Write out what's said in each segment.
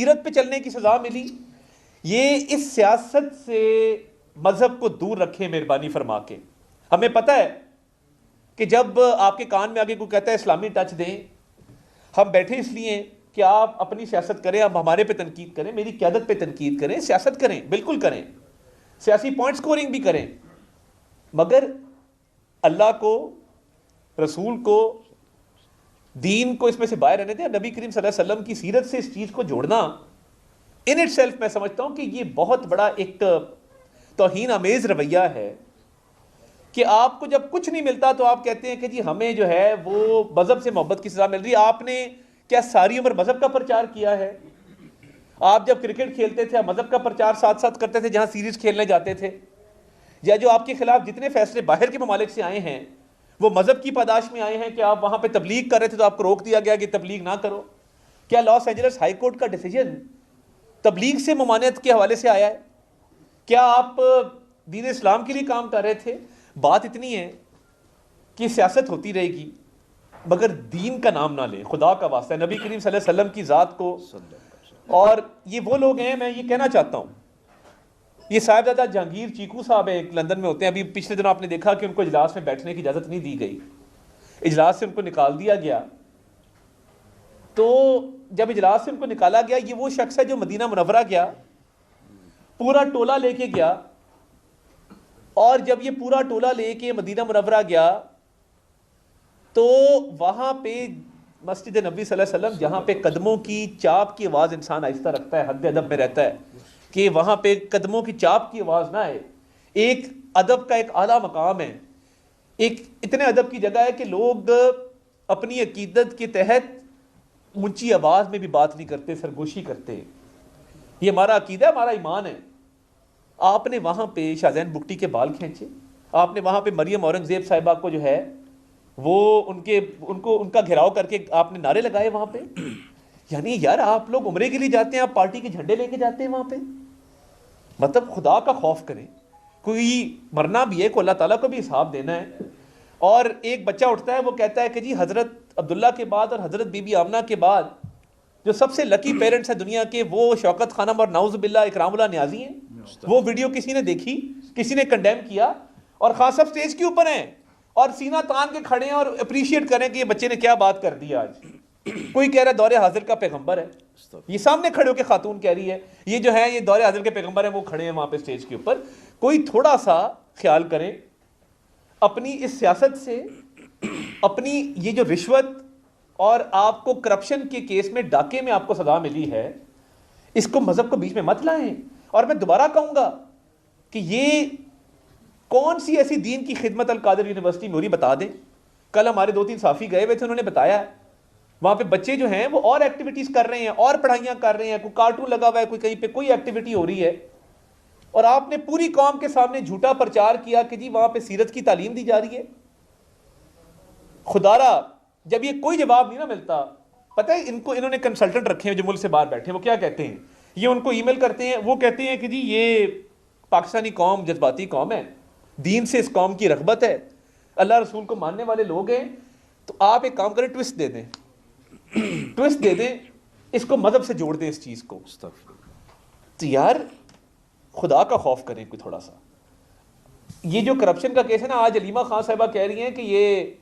सीरत पे चलने की सजा मिली। ये इस सियासत से मजहब को दूर रखें मेहरबानी फरमा के। हमें पता है कि जब आपके कान में आगे कोई कहता है इस्लामी टच दें, हम बैठे इसलिए कि आप अपनी सियासत करें, आप हमारे पे तनकीद करें, मेरी क़यादत पे तनकीद करें, सियासत करें, बिल्कुल करें, सियासी पॉइंट स्कोरिंग भी करें, मगर अल्लाह को, रसूल को, दीन को इसमें से बाहर रहने दें। नबी करीम सल्लल्लाहु अलैहि वसल्लम की सीरत से इस चीज़ को जोड़ना इन इट सेल्फ मैं समझता हूँ कि ये बहुत बड़ा एक तौहीन आमेज़ रवैया है कि आपको जब कुछ नहीं मिलता तो आप कहते हैं कि जी हमें जो है वो मज़हब से मोहब्बत की सज़ा मिल रही है। आपने क्या सारी उम्र मज़हब का प्रचार किया है? आप जब क्रिकेट खेलते थे मज़हब का प्रचार साथ साथ करते थे जहाँ सीरीज़ खेलने जाते थे, या जो आपके खिलाफ जितने फैसले बाहर के ममालिक से आए हैं वो मज़हब की पादाश में आए हैं कि आप वहाँ पे तबलीग कर रहे थे तो आपको रोक दिया गया कि तबलीग ना करो। क्या लॉस एंजल्स हाई कोर्ट का डिसीजन तबलीग से ममानियत के हवाले से आया है? क्या आप दीन इस्लाम के लिए काम कर रहे थे? बात इतनी है कि सियासत होती रहेगी मगर दीन का नाम ना लें, खुदा का वास्ता है, नबी करीम सल्लल्लाहु अलैहि वसल्लम की ज़ात को। और ये वो लोग हैं, मैं ये कहना चाहता हूँ, ये साहिबजादा जहांगीर चीकू साहब एक लंदन में होते हैं। अभी पिछले दिनों आपने देखा कि उनको इजलास में बैठने की इजाज़त नहीं दी गई, इजलास से उनको निकाल दिया गया। तो जब इजलास से उनको निकाला गया, ये वो शख्स है जो मदीना मुनव्वरा गया, पूरा टोला लेके गया, और जब ये पूरा टोला लेके मदीना मुनव्वरा गया तो वहाँ पे मस्जिद नबी सल्लल्लाहु अलैहि वसल्लम, जहाँ पे कदमों की चाप की आवाज़ इंसान आहिस्ता रखता है, हद अदब में रहता है कि वहाँ पे कदमों की चाप की आवाज़ ना आए, एक अदब का एक आला मकाम है, एक इतने अदब की जगह है कि लोग अपनी अकीदत के तहत ऊंची आवाज़ में भी बात नहीं करते, सरगोशी करते। ये हमारा अकीदा है, हमारा ईमान है। आपने वहाँ पे शाहजैन बुगटी के बाल खींचे, आपने वहाँ पे मरियम औरंगज़ेब साहिबा को जो है वो उनका घेराव करके आपने नारे लगाए वहाँ पे। यानी यार आप लोग उम्रे के लिए जाते हैं, आप पार्टी के झंडे लेके जाते हैं वहाँ पे। मतलब खुदा का खौफ करें, कोई मरना भी है, को अल्लाह ताला को भी हिसाब देना है। और एक बच्चा उठता है, वो कहता है कि जी हज़रत अब्दुल्ला के बाद और हज़रत बीबी आमना के बाद जो सबसे लकी पेरेंट्स हैं दुनिया के, वो शौकत खानम और नाउज़ बिल्ला इकरामुल्लाह न्याजी हैं। वो वीडियो किसी ने देखी, किसी ने कंडेम किया, और खास सब स्टेज के ऊपर हैं और सीना तान के खड़े हैं और अप्रिशिएट करें कि ये बच्चे ने क्या बात कर दी आज। कोई कह रहा है दौरे हाजिर का पैगंबर है, ये सामने खड़े होकर खातून कह रही है ये जो है ये दौरे हाजिर के पैगंबर है, वो खड़े हैं वहां पे स्टेज के ऊपर। कोई थोड़ा सा ख्याल करें अपनी इस सियासत से, अपनी ये जो रिश्वत और आपको करप्शन के केस में डाके में आपको सजा मिली है, इसको मजहब को बीच में मत लाएं। और मैं दोबारा कहूंगा कि ये कौन सी ऐसी दीन की खिदमत अल कादिर यूनिवर्सिटी में हो रही, बता दें। कल हमारे 2-3 साफी गए हुए थे, उन्होंने बताया वहां पे बच्चे जो हैं वो और एक्टिविटीज कर रहे हैं और पढ़ाइयां कर रहे हैं, कोई कार्टून लगा हुआ है, कोई कहीं पे कोई एक्टिविटी हो रही है, और आपने पूरी कौम के सामने झूठा प्रचार किया कि जी वहां पे सीरत की तालीम दी जा रही है। खुदारा जब ये कोई जवाब नहीं ना मिलता, पता है इन्होंने कंसल्टेंट रखे हैं जो मुल्क से बाहर बैठे, वो क्या कहते हैं, ये उनको ईमेल करते हैं, वो कहते हैं कि जी ये पाकिस्तानी कौम जज्बाती कौम है, दीन से इस कौम की रग़बत है, अल्लाह रसूल को मानने वाले लोग हैं, तो आप एक काम करें, ट्विस्ट दे दें, ट्विस्ट दे दें, इसको मजहब से जोड़ दें इस चीज़ को। तो यार खुदा का खौफ करें कोई थोड़ा सा। ये जो करप्शन का केस है ना, आज अलीमा खान साहिबा कह रही हैं कि ये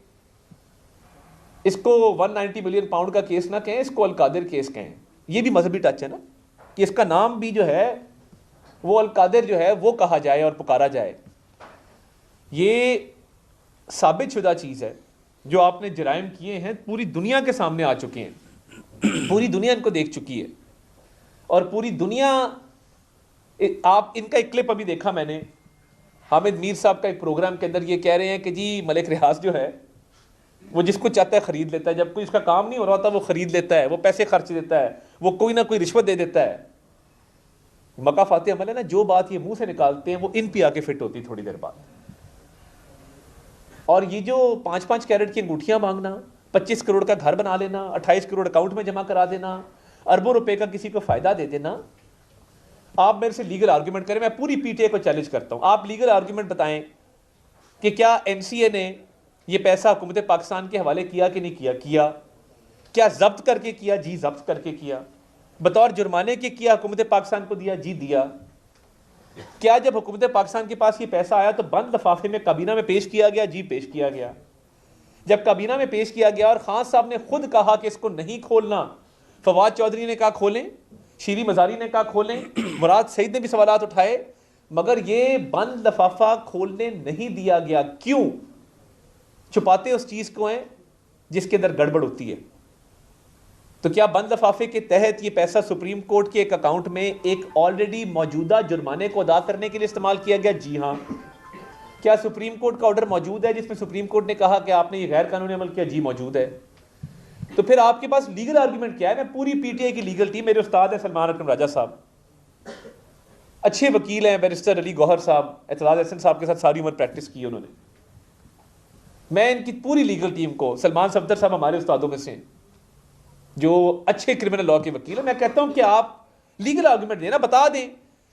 इसको 190 मिलियन पाउंड का केस ना कहें, इसको अलकादिर केस कहें। ये भी मजहबी टच है ना कि इसका नाम भी जो है वो अलकादिर जो है वो कहा जाए और पुकारा जाए। ये साबित शुदा चीज़ है, जो आपने जराइम किए हैं पूरी दुनिया के सामने आ चुके हैं, पूरी दुनिया इनको देख चुकी है, और पूरी दुनिया आप इनका एक क्लिप अभी देखा मैंने, हामिद मीर साहब का एक प्रोग्राम के अंदर ये कह रहे हैं कि जी मलिक रियाज जो है वो जिसको चाहता है खरीद लेता है, जब कोई इसका काम नहीं हो रहा होता वो खरीद लेता है, वो पैसे खर्च देता है, वो कोई ना कोई रिश्वत दे देता है। मका फाते अमल है ना, जो बात ये मुंह से निकालते हैं वो इन पे आके फिट होती थोड़ी देर बाद। और ये जो 5-5 कैरेट की अंगूठियां मांगना, 25 करोड़ का घर बना लेना, 28 करोड़ अकाउंट में जमा करा देना, अरबों रुपए का किसी को फायदा दे देना। आप मेरे से लीगल आर्ग्यूमेंट करें, मैं पूरी पीटीए को चैलेंज करता हूं, आप लीगल आर्ग्यूमेंट बताएं कि क्या एनसीए ने ये पैसा हुकूमत पाकिस्तान के हवाले किया कि नहीं किया? किया। क्या जब्त करके किया? जी जब्त करके किया। बतौर जुर्माने के किया, हुकूमत पाकिस्तान को दिया? जी दिया। क्या जब हुकूमत पाकिस्तान के पास ये पैसा आया तो बंद लिफाफे में काबीना में पेश किया गया? जी पेश किया गया। जब काबीना में पेश किया गया और खान साहब ने खुद कहा कि इसको नहीं खोलना, फवाद चौधरी ने कहा खोलें, शीरी मजारी ने कहा खोलें, मुराद सईद ने भी सवालात उठाए, मगर ये बंद लिफाफा खोलने नहीं दिया गया। क्यों? छुपाते उस चीज को हैं जिसके अंदर गड़बड़ होती है। तो क्या बंद लिफाफे के तहत ये पैसा सुप्रीम कोर्ट के एक अकाउंट में एक ऑलरेडी मौजूदा जुर्माने को अदा करने के लिए इस्तेमाल किया गया? जी हां। क्या सुप्रीम कोर्ट का ऑर्डर मौजूद है जिसमें सुप्रीम कोर्ट ने कहा कि आपने ये गैर कानूनी अमल किया? जी मौजूद है। तो फिर आपके पास लीगल आर्गुमेंट क्या है? मैं पूरी पीटीआई की लीगल टीम, मेरे उस्ताद है सलमान अकरम राजा साहब, अच्छे वकील हैं, बैरिस्टर अली गौहर साहब, एतराज हसन साहब के साथ सारी उम्र प्रैक्टिस की उन्होंने। मैं इनकी पूरी लीगल टीम को, सलमान सफदर साहब हमारे उस्तादों में से हैं जो अच्छे क्रिमिनल लॉ के वकील हैं, मैं कहता हूं कि आप लीगल आर्गुमेंट देना, बता दें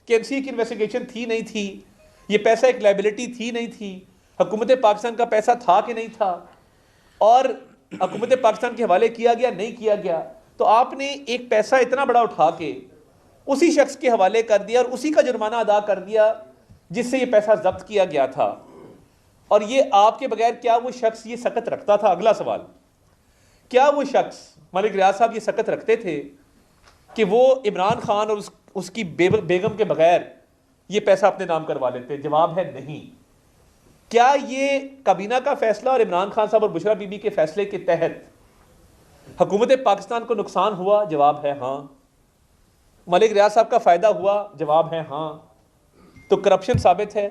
कि एमसीए की इन्वेस्टिगेशन थी नहीं थी, ये पैसा एक लाइबिलिटी थी नहीं थी, हुकूमत पाकिस्तान का पैसा था कि नहीं था, और हुकूमत पाकिस्तान के हवाले किया गया नहीं किया गया। तो आपने एक पैसा इतना बड़ा उठा के उसी शख्स के हवाले कर दिया और उसी का जुर्माना अदा कर दिया जिससे ये पैसा जब्त किया गया था, और ये आपके बगैर क्या वो शख्स ये सकत रखता था? अगला सवाल, क्या वो शख्स मलिक रियाज साहब ये सकत रखते थे कि वो इमरान खान और उसकी बेगम के बगैर ये पैसा अपने नाम करवा लेते? जवाब है नहीं। क्या ये काबीना का फैसला और इमरान खान साहब और बुशरा बीबी के फैसले के तहत हुकूमत पाकिस्तान को नुकसान हुआ? जवाब है हाँ। मलिक रियाज साहब का फायदा हुआ? जवाब है हाँ। तो करप्शन साबित है,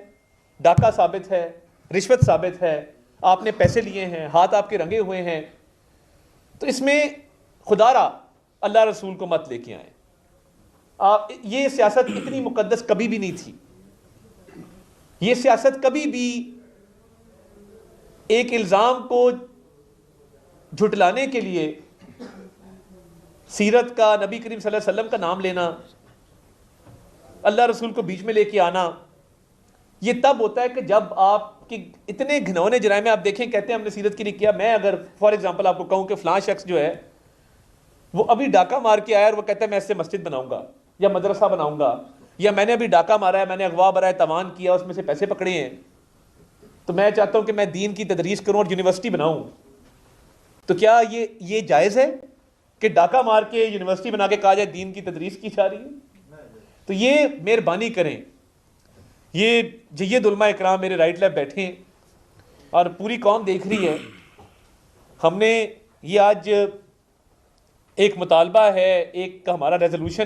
डाका साबित है, रिश्वत साबित है, आपने पैसे लिए हैं, हाथ आपके रंगे हुए हैं। तो इसमें खुदारा अल्लाह रसूल को मत लेके आए। ये सियासत इतनी मुकद्दस कभी भी नहीं थी। ये सियासत कभी भी एक इल्जाम को झुटलाने के लिए सीरत का, नबी करीम सल्लल्लाहु अलैहि वसल्लम का नाम लेना, अल्लाह रसूल को बीच में लेके आना, ये तब होता है कि जब आपके इतने घिनौने जराइम आप देखें, कहते हैं हमने सीरत के लिए किया। मैं अगर फॉर एग्जांपल आपको कहूं कि फलां शख्स जो है वो अभी डाका मार के आया और वो कहता है मैं इससे मस्जिद बनाऊंगा या मदरसा बनाऊंगा, या मैंने अभी डाका मारा है, मैंने अगवा बराए तवान किया, उसमें से पैसे पकड़े हैं, तो मैं चाहता हूं कि मैं दीन की तदरीस करूं और यूनिवर्सिटी बनाऊं, तो क्या ये जायज़ है कि डाका मार के यूनिवर्सिटी बना के कहा जाए दीन की तदरीस की जा रही है? तो ये मेहरबानी करें, ये जय्यद उलमा इकराम मेरे राइट लेफ्ट बैठे हैं और पूरी कौम देख रही है। हमने ये आज एक मुतालबा है, एक हमारा रेजोल्यूशन